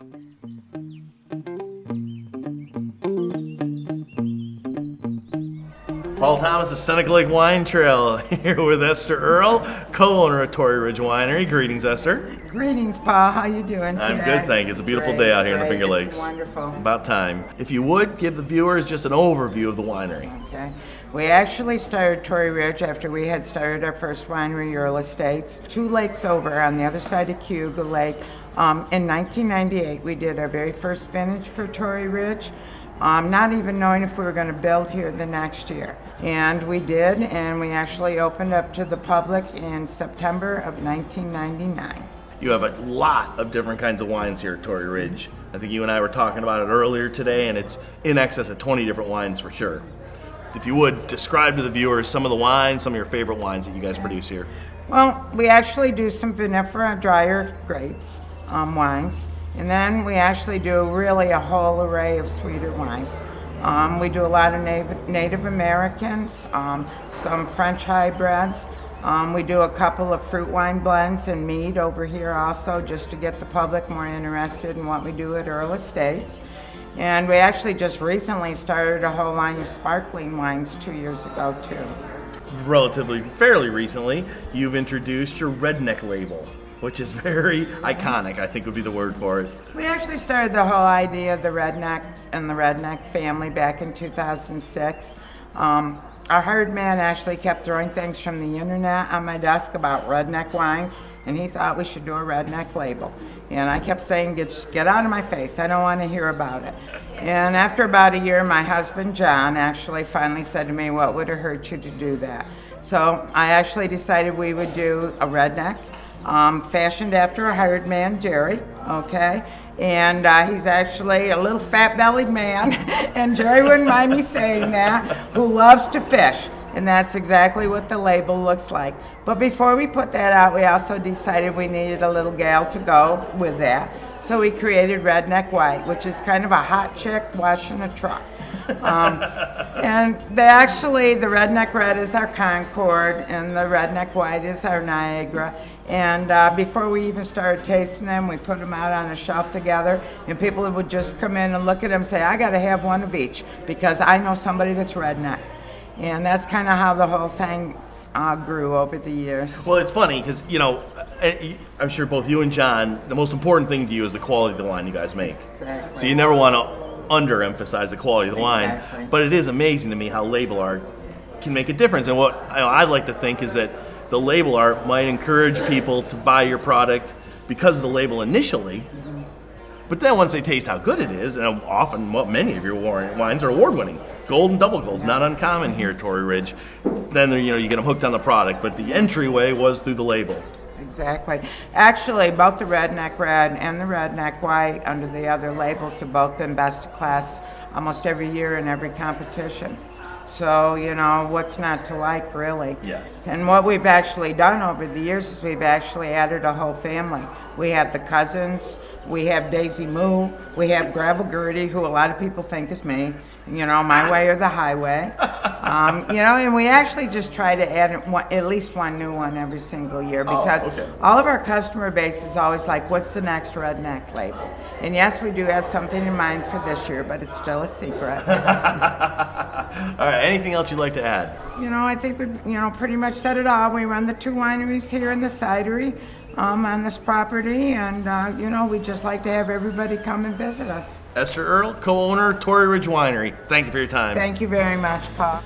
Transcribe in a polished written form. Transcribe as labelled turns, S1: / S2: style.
S1: Paul Thomas of Seneca Lake Wine Trail here with Esther Earle, co-owner of Torrey Ridge Winery. Greetings, Esther.
S2: Greetings, Paul. How you doing today?
S1: I'm good, thank you. It's a beautiful day out here in the Finger Lakes.
S2: It's wonderful.
S1: About time. If you would, give the viewers just an overview of the winery.
S2: Okay. We actually started Torrey Ridge after we had started our first winery, Earle Estates, 2 lakes over on the other side of Cayuga Lake. In 1998, we did our very first vintage for Torrey Ridge. Not even knowing if we were going to build here the next year. And we did, and we actually opened up to the public in September of 1999.
S1: You have a lot of different kinds of wines here at Torrey Ridge. I think you and I were talking about it earlier today, and it's in excess of 20 different wines for sure. If you would, describe to the viewers some of the wines, some of your favorite wines that you guys produce here.
S2: Well, we actually do some vinifera, drier grapes, wines. And then we actually do really a whole array of sweeter wines. We do a lot of Native Americans, some French hybrids. We do a couple of fruit wine blends and mead over here also, just to get the public more interested in what we do at Earle Estates. And we actually just recently started a whole line of sparkling wines 2 years ago too.
S1: Fairly recently, you've introduced your Redneck Label, which is very iconic, I think would be the word for it.
S2: We actually started the whole idea of the Rednecks and the Redneck family back in 2006. Our hired man actually kept throwing things from the internet on my desk about redneck wines, and he thought we should do a Redneck Label. And I kept saying, just get out of my face, I don't want to hear about it. And after about a year, my husband John actually finally said to me, what would it hurt you to do that? So I actually decided we would do a redneck, fashioned after a hired man, Jerry, okay? And he's actually a little fat-bellied man, and Jerry wouldn't mind me saying that, who loves to fish. And that's exactly what the label looks like. But before we put that out, we also decided we needed a little gal to go with that. So we created Redneck White, which is kind of a hot chick washing a truck. And the Redneck Red is our Concord, and the Redneck White is our Niagara. And before we even started tasting them, we put them out on a shelf together, and people would just come in and look at them and say, I got to have one of each, because I know somebody that's redneck. And that's kind of how the whole thing grew over the years.
S1: Well, it's funny because, I'm sure both you and John, the most important thing to you is the quality of the wine you guys make.
S2: Exactly.
S1: So you never want to underemphasize the quality of the wine.
S2: Exactly.
S1: But it is amazing to me how label art can make a difference. And what I'd like to think is that the label art might encourage people to buy your product because of the label initially. But then once they taste how good it is, and often many of your wines are award-winning, gold and double golds, not uncommon here at Torrey Ridge, then you get them hooked on the product. But the entryway was through the label.
S2: Exactly. Actually, both the Redneck Red and the Redneck White, under the other labels, have both been best of class almost every year in every competition. So, what's not to like, really?
S1: Yes.
S2: And what we've actually done over the years is we've actually added a whole family. We have the cousins, we have Daisy Moo, we have Gravel Gertie, who a lot of people think is me, my way or the highway. And we actually just try to add at least one new one every single year, because all of our customer base is always like, what's the next Redneck Label? And yes, we do have something in mind for this year, but it's still a secret.
S1: All right, anything else you'd like to add?
S2: I think we pretty much said it all. We run the 2 wineries here in the cidery on this property, and we'd just like to have everybody come and visit us.
S1: Esther Earle, co-owner, Torrey Ridge Winery. Thank you for your time.
S2: Thank you very much, Paul.